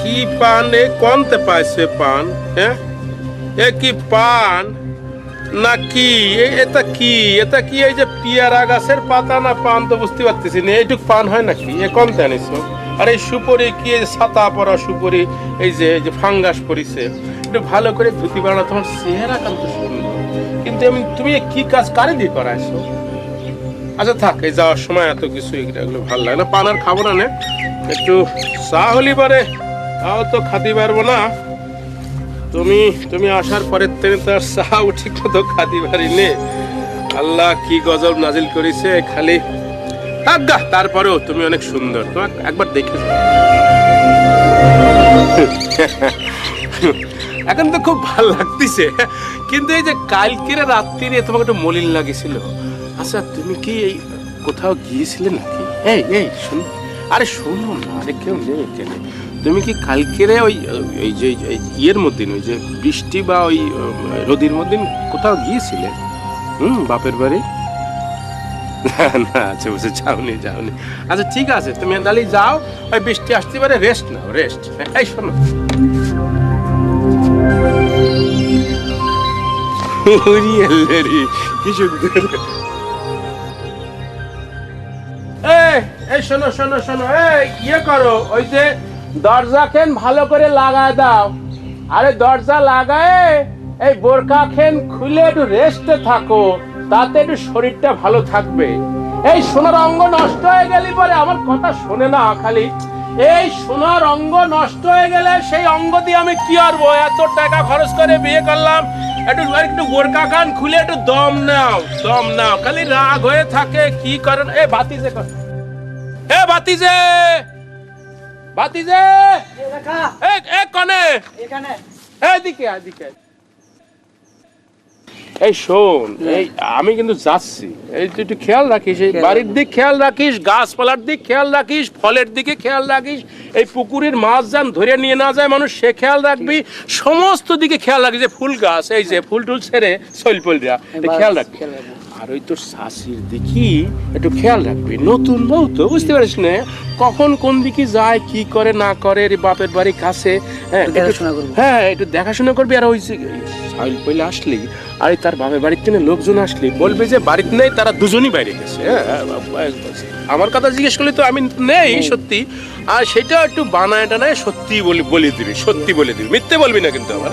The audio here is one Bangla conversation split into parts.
কি পান এ কোনতে পাইছে পান? হ্যাঁ, এ কি পান নাকি এটা কি? এটা কি এই যে পিয়ারা গাছের পাতা না পান তো বুঝতে পারতেছি না। এইটুক পান হয় নাকি? এ কোনতে আনিস? আর এই সুপরি কি ছাতা পরা সুপরি, এই যে ফাঙ্গাস পরিছে, একটু ভালো করে ধুতি বানা, তোমার চেহারা কান্ত সুন্দর, কিন্তু তুমি কি কাজ কারে দিয়ে করাইছো? আচ্ছা থাক, এই যাওয়ার সময় এত কিছু এগুলো ভালো লাগে না। পান আর খাবো না, একটু চা হলি পারে, তাও তো খাতে পারবো না। তুমি আসার পরের থেকে তো আর চা ঠিক মতো খাতে পারি নে। আল্লাহ কি গজব নাজিল করেছে খালি। আজ্ঞা, তারপরেও তুমি অনেক সুন্দর, তোমার একবার দেখে এখন তো খুব ভালো লাগতেছে, কিন্তু এই যে কালকের রাত্রিরে তোমাকে একটু মলিন লাগেছিল। আচ্ছা তুমি কি এই কোথাও গিয়েছিলে নাকি? এই শোনো, আরে শোনো না, আরে কেউ নেই কেন? তুমি কি কালকেরে ওই যে ইয়ের মধ্যে, ওই যে বৃষ্টি বা ওই রোদির মধ্যে কোথাও গিয়েছিলে? বাপের বাড়ি? না আচ্ছা বুঝে যাওনি। আচ্ছা ঠিক আছে, তুমি তাহলে যাও, ওই বৃষ্টি আসতে পারে, রেস্ট নাও, রেস্ট। এই শোনো, কি সুন্দর। এই শোনো, এই ইয়ে করো, ওই যে দরজা খেন ভালো করে লাগায় দাও। আরে দরজা লাগায় এই বোরকা খেন খুলে একটু রেস্টে থাকো, তাতে একটু শরীরটা ভালো থাকবে। এই সোনার অঙ্গ নষ্ট হয়ে গেলে পরে আমার কথা শোনে না খালি। এই সোনার অঙ্গ নষ্ট হয়ে গেলে সেই অঙ্গ দিয়ে আমি কি করবো? এত টাকা খরচ করে বিয়ে করলাম, একটু বোরকা খান খুলে একটু দম নাও। খালি রাগ হয়ে থাকে, কি করেন? এ বাতিজে কর, এ বাতিজে কনে এদিকে। এই শোন, এই আমি কিন্তু যাচ্ছি, এই তুই একটু খেয়াল রাখিস, এই বাড়ির দিক খেয়াল রাখিস, গাছপালার দিক খেয়াল রাখিস, ফলের দিকে খেয়াল রাখিস, এই পুকুরের মাছ যান ধরে নিয়ে না যায় মানুষ, সে খেয়াল রাখবি। সমস্ত দিকে খেয়াল রাখিস, যে ফুল গাছ, এই যে ফুল টুল ছেড়ে সইলপলরা খেয়াল রাখবি। আর ওই তোর শাশির দিকে একটু খেয়াল রাখবি, নতুন বউ তো বুঝতে পারিস না কখন কোন দিকে যায়, কি করে না করে, বাপের বাড়ি কাছে। হ্যাঁ একটু দেখাশোনা করবি। আর ওই সাইল পইলে আসলি, আর তার বাপের বাড়ির থেকে লোকজন আসলি, বলবে যে বাড়িতে নেই, তারা দুজনই বাইরে গেছে। আমার কথা জিজ্ঞেস করলে তো আমি নেই সত্যি, আর সেটা একটু বানায় টানায় সত্যি বলে দিবি, মিথ্যে বলবি না কিন্তু আমার।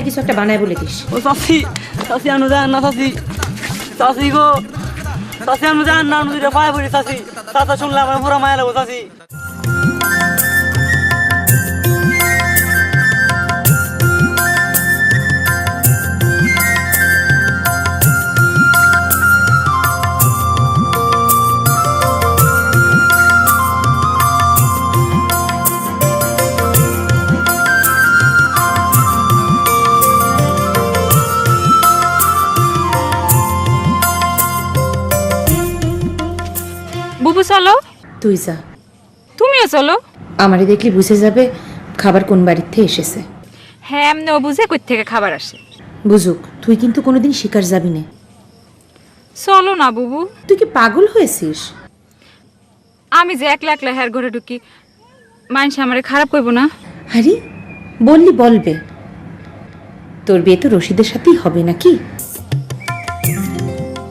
কিছু একটা বানায় বলে দিস। শুনলাম পুরো মায়ের চাষি। বুবু চলো। তুই যা। তুমিও চলো। আমারে দেখলি বুঝে যাবে খাবার কোন বাড়ির থেকে এসেছে। হ্যাঁ এমনি ও বুঝে কই থেকে খাবার আসে। বুঝুক, তুই কিন্তু কোনোদিন শিকার যাবি না। চলো না বুবু। তুই কি পাগল হয়েছিস? আমি যে একলা একলা হের ঘরে ঢুকি, মানুষ আমারে খারাপ কইব না? আরে বলবে, তোর বিয়ে তো রশিদের সাথেই হবে নাকি?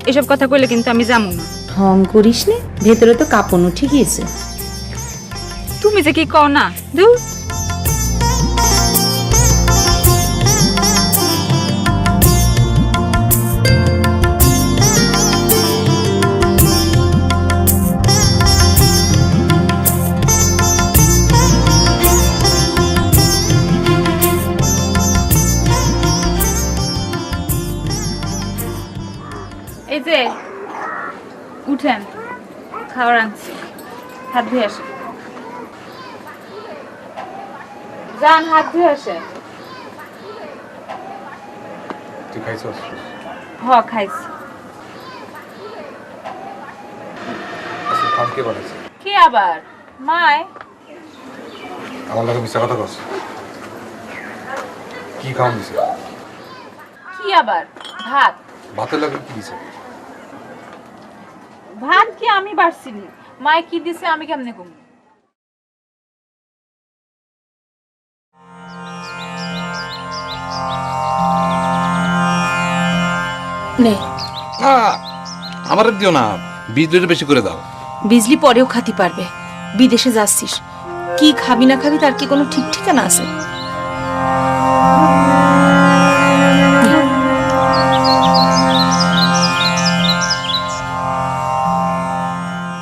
এসব কথা কইলে কিন্তু আমি যাবো না। ঢং করিস নে, ভেতরে তো কাঁপন উঠে গিয়েছে। তুমি যে কি কও না দূর। এই যে উঠেন, খাবার আনছি, হাত ধুয়ে আসেন। যান, হাত ধুয়ে আসেন। তুই খাইছস? খাইছি। আচ্ছা, খাম কে বানাইছে? কি আবার মায়? আমার লাগে মিশা কথা কস। কি খাম দিছে? কি আবার ভাত? ভাতের লাগে কি দিছে? ভাত কি আমি বাড়ছিনি, মায় কি দিছে আমি কেমনে কম? নে, না আমার দিও না, বিজলিটা বেশি করে দাও। বিজলি পরেও খাতি পারবে, বিদেশে যাচ্ছিস, কি খাবি না খাবি তার কি কোনো ঠিক ঠিকানা আছে?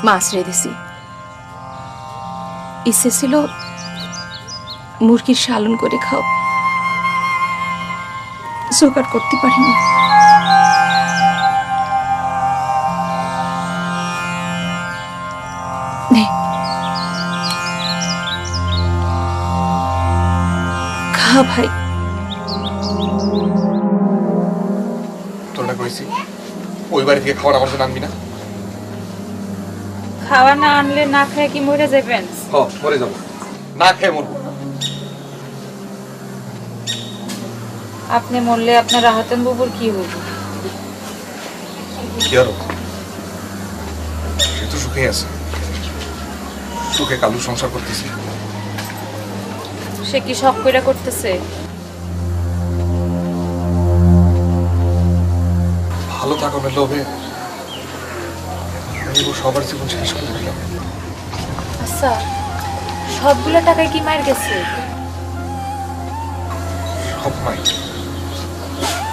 মাছ রেঁধেছি, ইচ্ছে ছিল মুরগির সালন করে খাও, জোগাড় করতে পারিনি। নে, খা ভাই। তোর না কইছি ওই বাড়ি থেকে খাবার আমার জন্য আনবি না? খাওয়া না আনলে না খেয়ে কি মরে যাবেন? মরে যাবো, না খেয়ে মরবো। আপনি মরলে আপনার রাহাতেন বাবুর কি হইব? কি আরো, সে তো সুখে আছে, সুখে কালু সংসার করতেছে। সে কি শখ কইরা করতেছে? ভালো থাকানোর লোভে আমি ওর সবার জীবন শেষ করে দিলাম। আচ্ছা, সবগুলো টাকায় কি মার গেছে? সব মাই